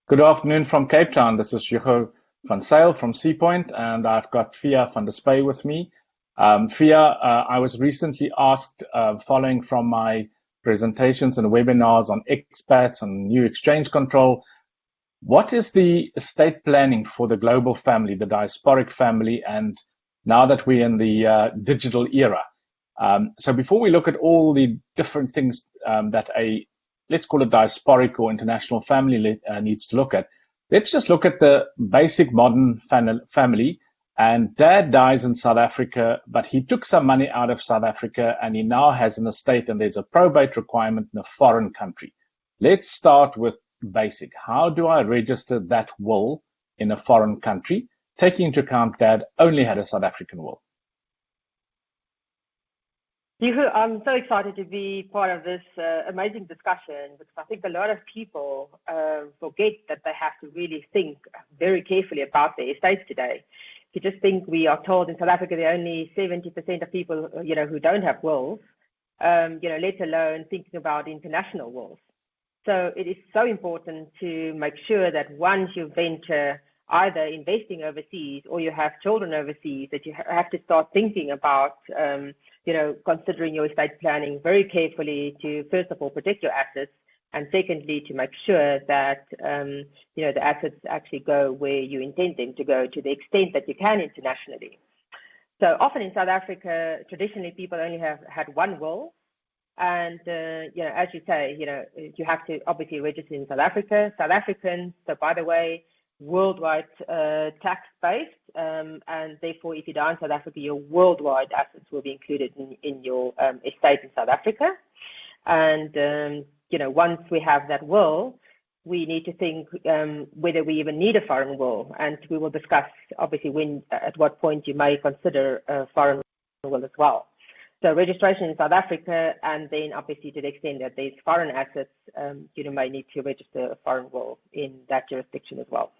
Good afternoon from Cape Town. This is Hugo van Sail from Seapoint, and I've got Fia van der Spey with me. Fia, I was recently asked, following from my presentations and webinars on expats and new exchange control, what is the estate planning for the global family, the diasporic family, and now that we're in the digital era? So before we look at all the different things that let's call it diasporic or international family needs to look at, let's just look at the basic modern family. And dad dies in South Africa, but he took some money out of South Africa and he now has an estate and there's a probate requirement in a foreign country. Let's start with basic. How do I register that will in a foreign country, taking into account dad only had a South African will? I'm so excited to be part of this amazing discussion because I think a lot of people forget that they have to really think very carefully about their estates today. If you just think we are told in South Africa there are only 70% of people, who don't have wills, let alone thinking about international wills. So it is so important to make sure that once you venture either investing overseas or you have children overseas, that you have to start thinking about considering your estate planning very carefully to, first of all, protect your assets, and secondly, to make sure that, the assets actually go where you intend them to go to the extent that you can internationally. So often in South Africa, traditionally, people only have had one will. And, as you say, you have to obviously register in South Africa. South Africans, so by the way, worldwide tax-based, and therefore, if you die in South Africa, your worldwide assets will be included in your estate in South Africa. And, once we have that will, we need to think whether we even need a foreign will. And we will discuss, obviously, at what point you may consider a foreign will as well. So registration in South Africa, and then obviously to the extent that there's foreign assets, you may need to register a foreign will in that jurisdiction as well.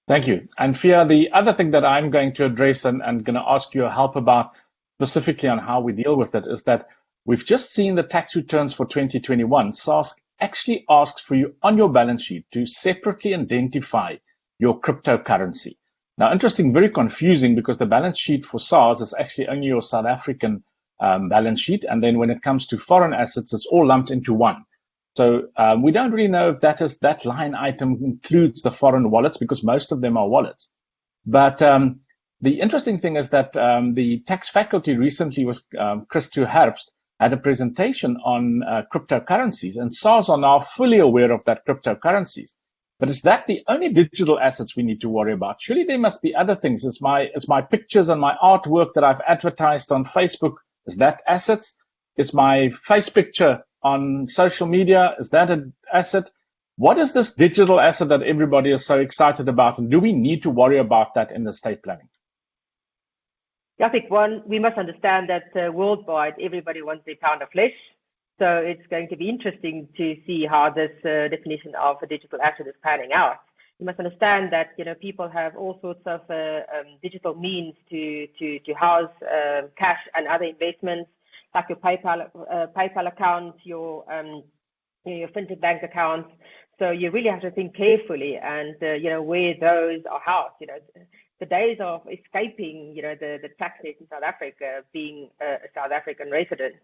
Thank you. And Fia, the other thing that I'm going to address and going to ask your help about specifically on how we deal with it is that we've just seen the tax returns for 2021. SARS actually asks for you on your balance sheet to separately identify your cryptocurrency. Now, interesting, very confusing because the balance sheet for SARS is actually only your South African balance sheet. And then when it comes to foreign assets, it's all lumped into one. So we don't really know if that line item includes the foreign wallets because most of them are wallets. But the interesting thing is that the tax faculty recently was Chris Herbst had a presentation on cryptocurrencies, and SARS are now fully aware of that cryptocurrencies. But is that the only digital assets we need to worry about? Surely there must be other things. Is my pictures and my artwork that I've advertised on Facebook, is that assets? Is my face picture on social media, is that an asset? What is this digital asset that everybody is so excited about? And do we need to worry about that in the estate planning? I think we must understand that worldwide, everybody wants their pound of flesh. So it's going to be interesting to see how this definition of a digital asset is panning out. You must understand that people have all sorts of digital means to house cash and other investments, like your PayPal account, your fintech bank account. So you really have to think carefully and where those are housed. The days of escaping the tax net in South Africa, being a South African resident,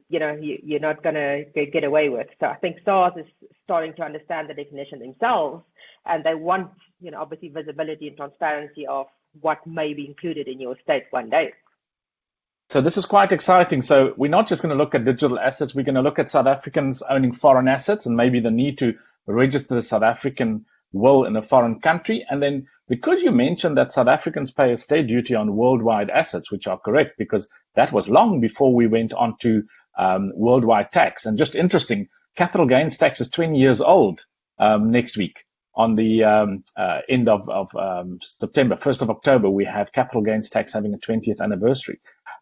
you're not going to get away with. So I think SARS is starting to understand the definition themselves, and they want, obviously visibility and transparency of what may be included in your estate one day. So this is quite exciting. So we're not just going to look at digital assets. We're going to look at South Africans owning foreign assets and maybe the need to register the South African will in a foreign country. And then because you mentioned that South Africans pay a state duty on worldwide assets, which are correct, because that was long before we went on to worldwide tax. And just interesting, capital gains tax is 20 years old next week. On the end of September, 1st of October, we have capital gains tax having a 20th anniversary.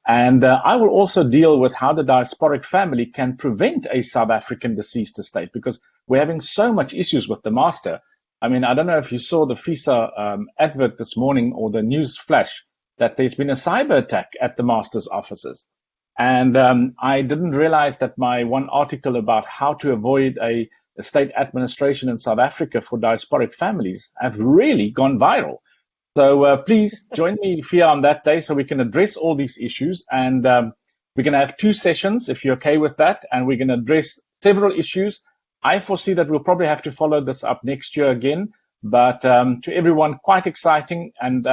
And I will also deal with how the diasporic family can prevent a South African deceased estate, because we're having so much issues with the master. I mean, I don't know if you saw the FISA advert this morning or the news flash that there's been a cyber attack at the master's offices. And I didn't realize that my one article about how to avoid a estate administration in South Africa for diasporic families have really gone viral. So please join me here on that day so we can address all these issues. And we're going to have 2 sessions, if you're okay with that, and we're going to address several issues. I foresee that we'll probably have to follow this up next year again, but to everyone, quite exciting. And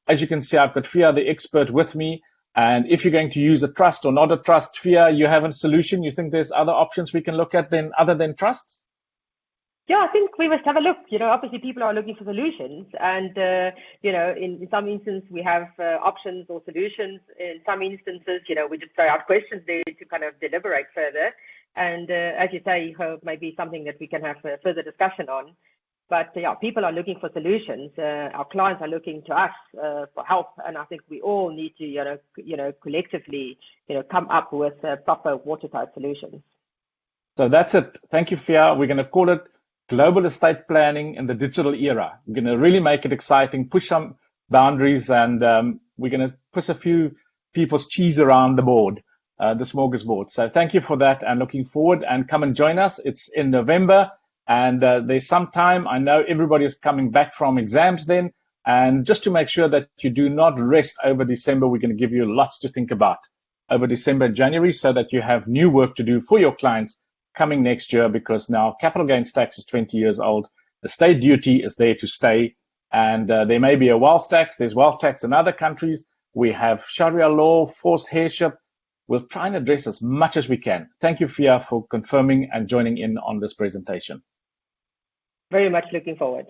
as you can see, I've got Fia, the expert, with me. And if you're going to use a trust or not a trust, Fia, you have a solution? You think there's other options we can look at then, other than trusts? Yeah, I think we must have a look. Obviously people are looking for solutions, and in some instances we have options or solutions. In some instances, we just throw out questions there to kind of deliberate further. And as you say, maybe something that we can have a further discussion on. But yeah, people are looking for solutions. Our clients are looking to us for help, and I think we all need to, collectively, come up with proper watertight solutions. So that's it. Thank you, Fia. We're going to call it Global Estate Planning in the Digital Era. We're going to really make it exciting, push some boundaries, and we're going to push a few people's cheese around the board, the smorgasbord. So thank you for that, and looking forward. And come and join us. It's in November, and there's some time. I know everybody is coming back from exams then. And just to make sure that you do not rest over December, we're going to give you lots to think about over December and January so that you have new work to do for your clients coming next year, because now capital gains tax is 20 years old. The state duty is there to stay. And there may be a wealth tax. There's wealth tax in other countries. We have Sharia law, forced heirship. We'll try and address as much as we can. Thank you, Fia, for confirming and joining in on this presentation. Very much looking forward.